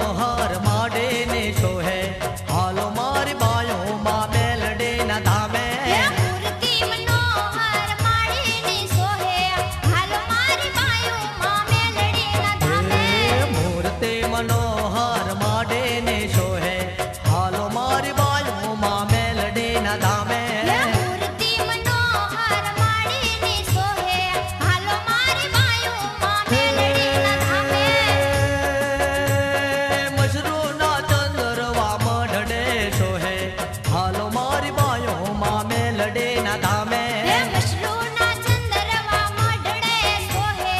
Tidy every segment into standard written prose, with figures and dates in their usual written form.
मनोहर माडे ने सोहे हालो मारी बायो माँ मेलडे न धामे मूर्ति मनोहर माडे ने सोहे हालो मारी बायो माँ मेलडे न धामे मूर्ति मनोहर माडे ने सोहे हालो मारी बायो माँ मेलडे न धामे मूर्ति मनोहर माडे ने सोहे हालो मारी बायो माँ मेलडे न धामे मशरू ना चंद्रवा मढडे सोहे हालो मारी बायो माँ मेलडे न धामे मशरूना चंद्रमा मढडे सोहे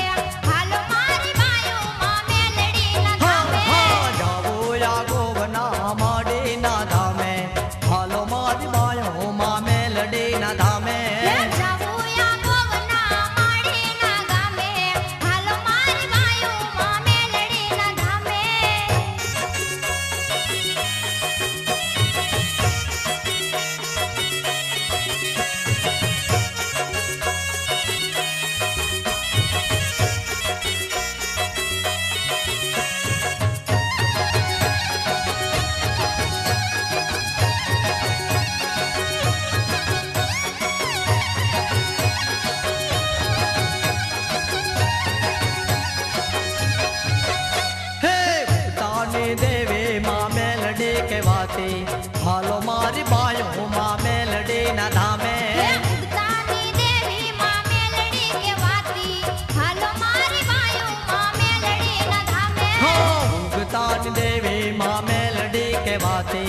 हालो मारी बायो माँ मेलडे न धामे जावो या गोवना माडे ना धामे हालो मारी बायो माँ मेलडे न धामे जावो या गोवना माडे ना गामे हालो मारी बायो माँ मेलडे न धामे हे ताने देवे माँ मेलडे के वाते हालो मारी बायो माँ मेलडे न धामे उगतानी देवी माँ मेलडे के वाती हालो मारी बायो माँ मेलडे न धामे भुगतान देवे माँ मेलडे के वाते